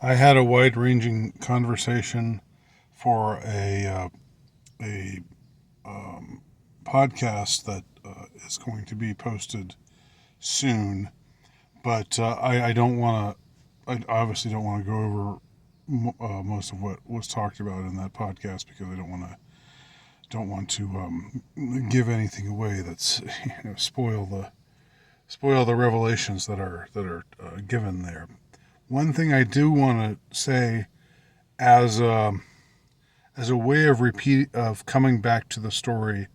I had a wide-ranging conversation for a podcast that is going to be posted soon, but I don't want to. I obviously don't want to go over most of what was talked about in that podcast because I don't want to give anything away that's spoil the revelations that are given there. One thing I do want to say as as a way of coming back to the story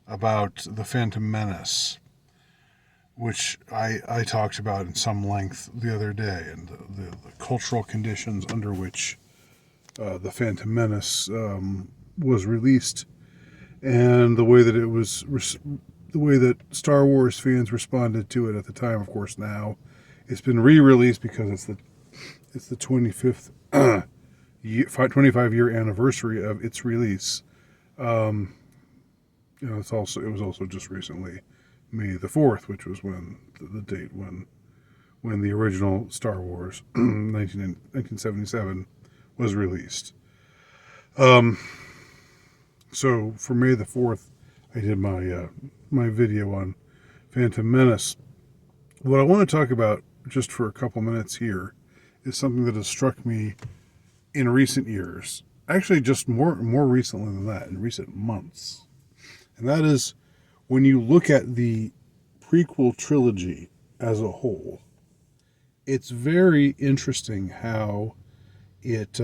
about the Phantom Menace, which I talked about in some length the other day, and the cultural conditions under which the Phantom Menace was released, and the way that the way that Star Wars fans responded to it at the time. Of course, now it's been re-released because it's the 25th 25-year anniversary of its release. Um, it was also just recently May the 4th, which was when the date when the original Star Wars 1977 was released. Um, so for May the 4th, I did my video on Phantom Menace. What I want to talk about just for a couple minutes here is something that has struck me in recent years. Actually, just more recently than that, in recent months. And that is when you look at the prequel trilogy as a whole, it's very interesting how it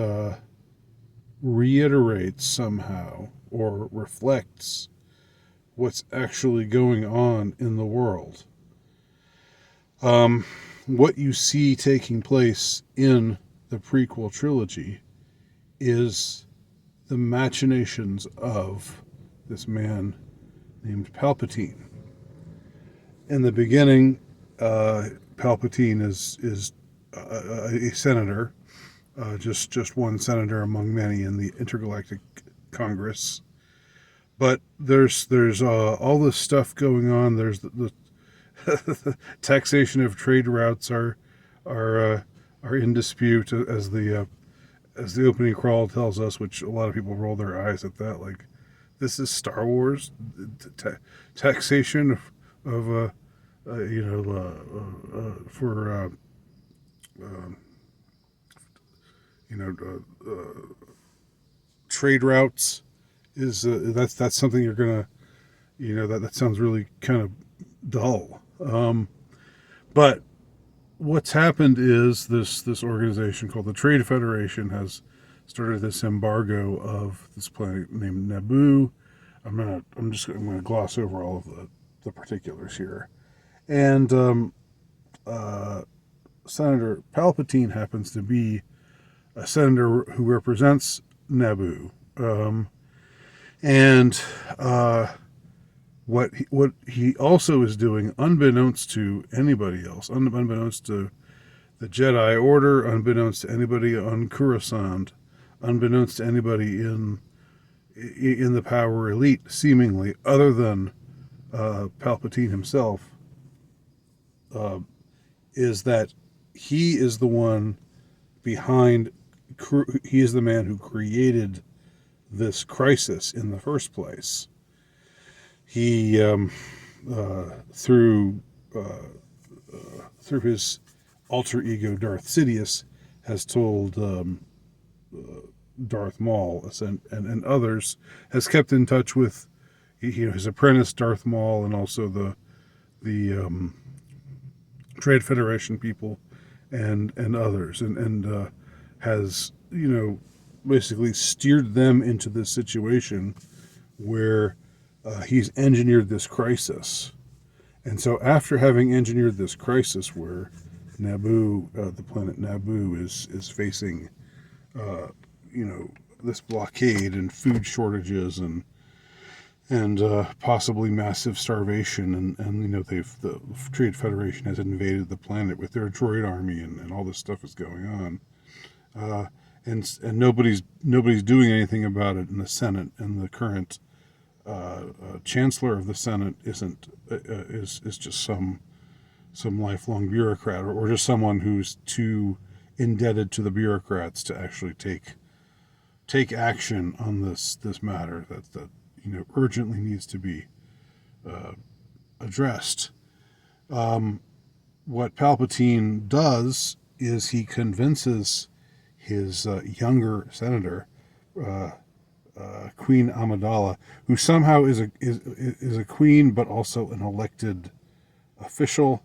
reiterates somehow or reflects what's actually going on in the world. What you see taking place in the prequel trilogy is the machinations of this man named Palpatine. In the beginning, Palpatine is a senator, just one senator among many in the intergalactic Congress. But there's all this stuff going on. There's the taxation of trade routes are in dispute as the opening crawl tells us, which a lot of people roll their eyes at that. Like, this is Star Wars taxation of for you know trade routes is that's something you're gonna that sounds really kind of dull. But what's happened is this organization called the Trade Federation has started this embargo of this planet named Naboo. I'm gonna gloss over all of the particulars here. And Senator Palpatine happens to be a senator who represents Naboo. And what he also is doing, unbeknownst to anybody else, unbeknownst to the Jedi Order, unbeknownst to anybody on Coruscant, unbeknownst to anybody in the power elite, seemingly, other than Palpatine himself, is that he is the one behind. He is the man who created this crisis in the first place. He through his alter ego Darth Sidious has told Darth Maul and others, has kept in touch with his apprentice Darth Maul, and also the Trade Federation people and others, and has basically steered them into this situation where he's engineered this crisis. And so after having engineered this crisis where Naboo, the planet Naboo, is facing, this blockade and food shortages and possibly massive starvation, and the Trade Federation has invaded the planet with their droid army, and all this stuff is going on, and nobody's doing anything about it in the Senate, and the current chancellor of the Senate is just some lifelong bureaucrat, or just someone who's too indebted to the bureaucrats to actually take action on this matter that urgently needs to be addressed. What Palpatine does is he convinces his younger senator, Queen Amidala, who somehow is a queen but also an elected official,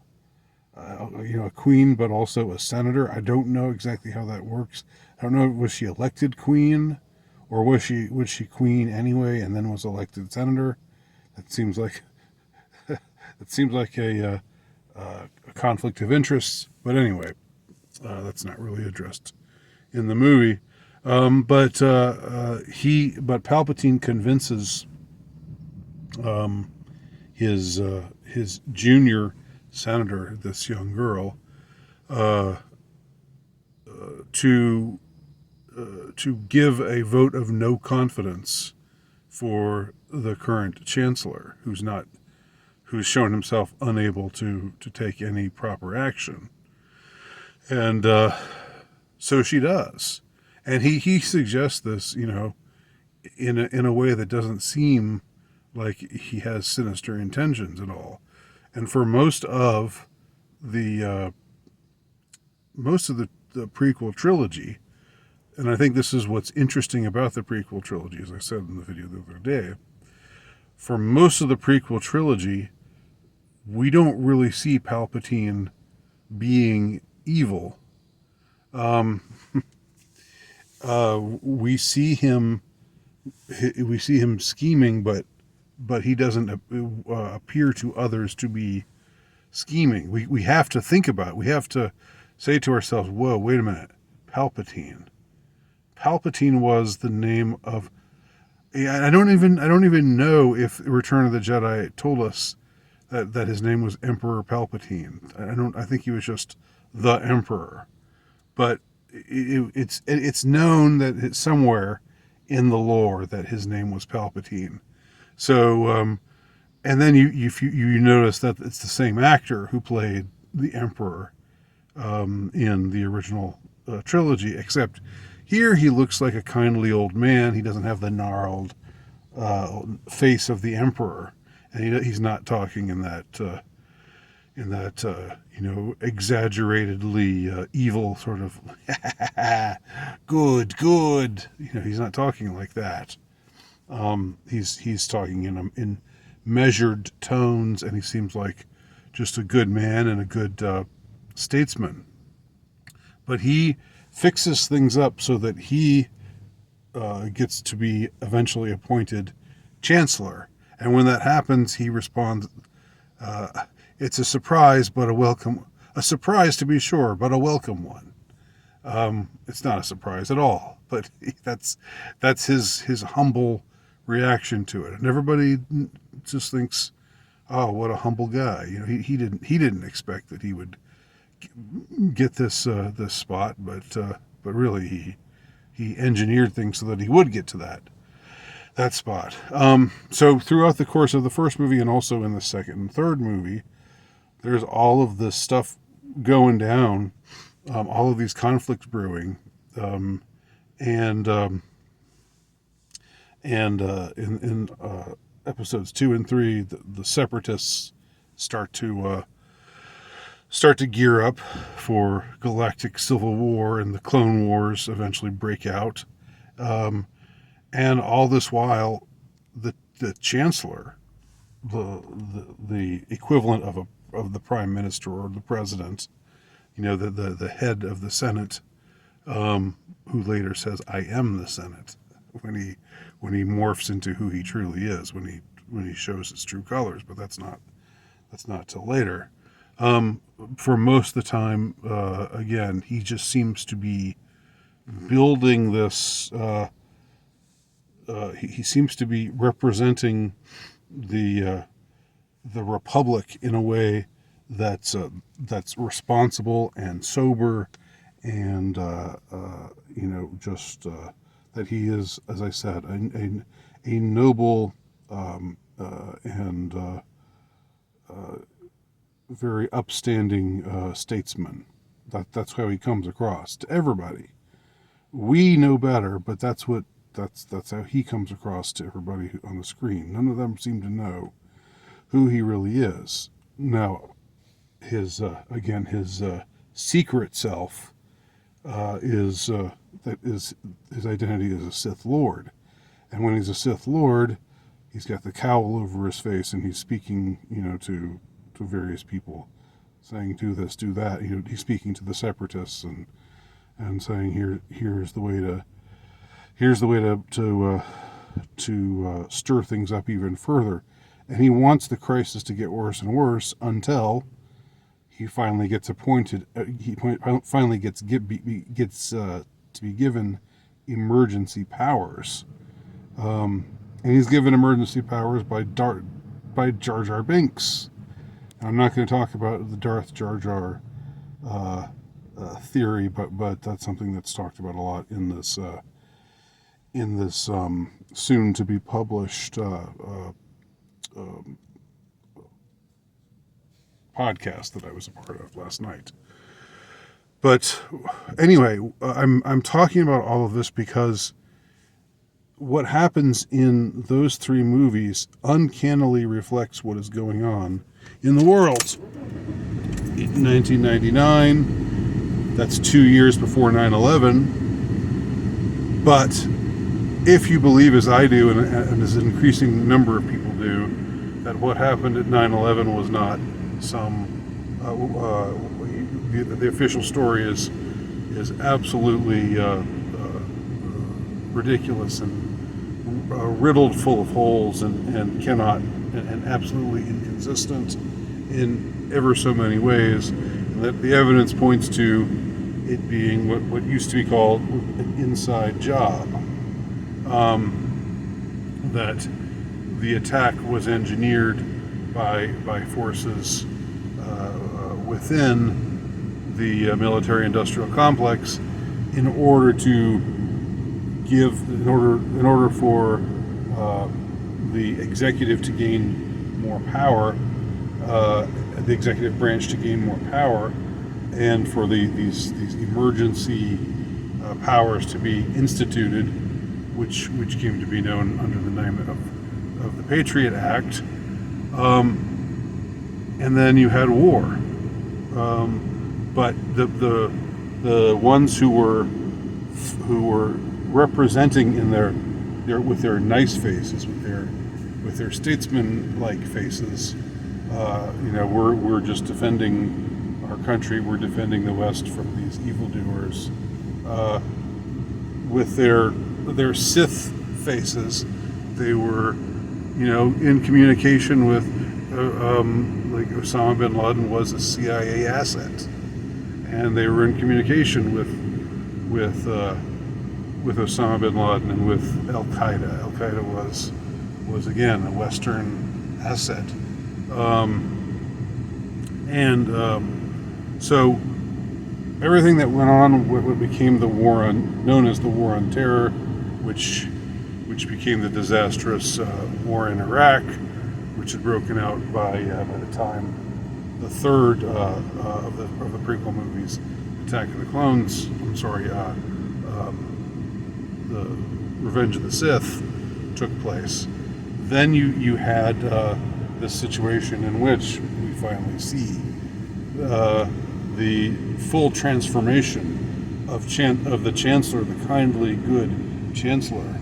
a queen but also a senator. I don't know exactly how that works. I don't know, was she elected queen, or was she queen anyway and then was elected senator? That seems like a conflict of interest. But anyway, that's not really addressed in the movie. But Palpatine convinces his junior senator, this young girl, to give a vote of no confidence for the current chancellor, who's shown himself unable to take any proper action. And so she does. And he suggests this, in a way that doesn't seem like he has sinister intentions at all. And for most of the prequel trilogy, and I think this is what's interesting about the prequel trilogy, as I said in the video the other day, for most of the prequel trilogy, we don't really see Palpatine being evil. We see him scheming, but he doesn't appear to others to be scheming. We have to think about it. We have to say to ourselves, whoa, wait a minute. Palpatine was the name of... I don't even know if Return of the Jedi told us that his name was Emperor Palpatine. I think he was just the Emperor. But it's known that it's somewhere in the lore that his name was Palpatine. So, and then you notice that it's the same actor who played the Emperor in the original trilogy, except here he looks like a kindly old man. He doesn't have the gnarled face of the Emperor, and he's not talking in that exaggeratedly evil sort of good. He's not talking like that. He's talking in measured tones, and he seems like just a good man and a good statesman. But he fixes things up so that he gets to be eventually appointed chancellor. And when that happens, he responds, it's a surprise, but a surprise to be sure, but a welcome one. It's not a surprise at all, but that's his humble reaction to it. And everybody just thinks, oh, what a humble guy. He didn't expect that he would get this spot, but really he engineered things so that he would get to that spot. So throughout the course of the first movie and also in the second and third movie, there's all of this stuff going down, all of these conflicts brewing, and in episodes 2 and 3, the separatists start to gear up for galactic civil war, and the Clone Wars eventually break out. And all this while, the chancellor, the equivalent of the prime minister or the president, the head of the Senate, who later says, "I am the Senate," when he morphs into who he truly is, when he shows his true colors. But that's not till later. For most of the time, again, he just seems to be building this. He seems to be representing the Republic in a way that's responsible and sober, and that he is, as I said, a noble and very upstanding statesman. That's how he comes across to everybody. We know better, but that's how he comes across to everybody on the screen. None of them seem to know who he really is. Now, his secret self is that is his identity as a Sith Lord, and when he's a Sith Lord, he's got the cowl over his face, and he's speaking, to various people, saying, "Do this, do that." He's speaking to the Separatists and saying, here's the way to stir things up even further, and he wants the crisis to get worse and worse until he finally gets appointed. He finally gets to be given emergency powers, and he's given emergency powers by Jar Jar Binks. And I'm not going to talk about the Darth Jar Jar theory, but that's something that's talked about a lot in this soon to be published podcast that I was a part of last night. But anyway, I'm talking about all of this because what happens in those three movies uncannily reflects what is going on in the world. In 1999, that's 2 years before 9/11. But if you believe, as I do, and as an increasing number of people do, that what happened at 9/11 was not some the official story is absolutely ridiculous and riddled full of holes and cannot and absolutely inconsistent in ever so many ways, and that the evidence points to it being what used to be called an inside job, that the attack was engineered by forces within the military-industrial complex in order for the executive to gain more power, the executive branch to gain more power, and for these emergency powers to be instituted, which came to be known under the name of the Patriot Act. And then you had war. But the ones who were representing in their with their nice faces, with their statesman-like faces, we're just defending our country. We're defending the West from these evildoers. With their Sith faces, they were, in communication with, like Osama bin Laden was a CIA asset, and they were in communication with Osama bin Laden and with Al Qaeda. Al Qaeda was again a Western asset, so everything that went on, what became known as the War on Terror, which became the disastrous war in Iraq, which had broken out by the time the third of the prequel movies, Attack of the Clones. The Revenge of the Sith took place. Then you had this situation in which we finally see the full transformation of the Chancellor, the kindly, good Chancellor,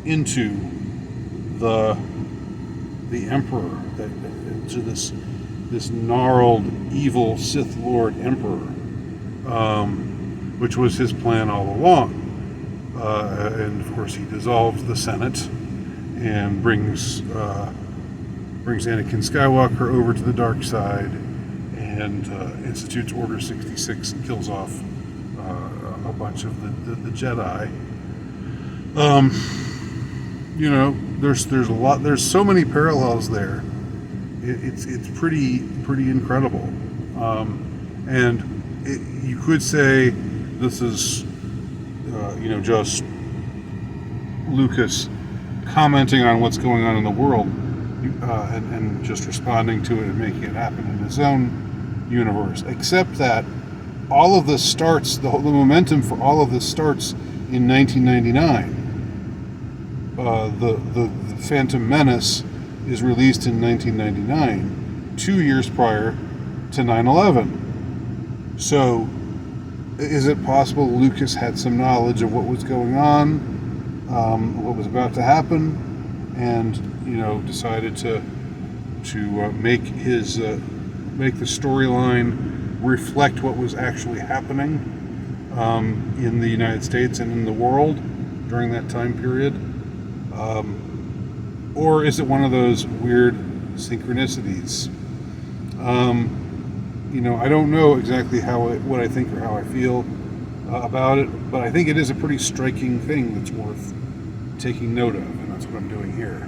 into the Emperor, into this gnarled, evil Sith Lord Emperor, which was his plan all along. And of course, he dissolves the Senate and brings Anakin Skywalker over to the dark side and institutes Order 66 and kills off a bunch of the Jedi. There's a lot. There's so many parallels there. It's pretty incredible. And you could say this is just Lucas commenting on what's going on in the world and just responding to it and making it happen in his own universe. Except that all of this starts, the momentum for all of this starts in 1999. The Phantom Menace is released in 1999, 2 years prior to 9/11. So, is it possible Lucas had some knowledge of what was going on, what was about to happen, and decided to make the storyline reflect what was actually happening in the United States and in the world during that time period? Or is it one of those weird synchronicities? I don't know exactly what I think or how I feel about it, but I think it is a pretty striking thing that's worth taking note of, and that's what I'm doing here.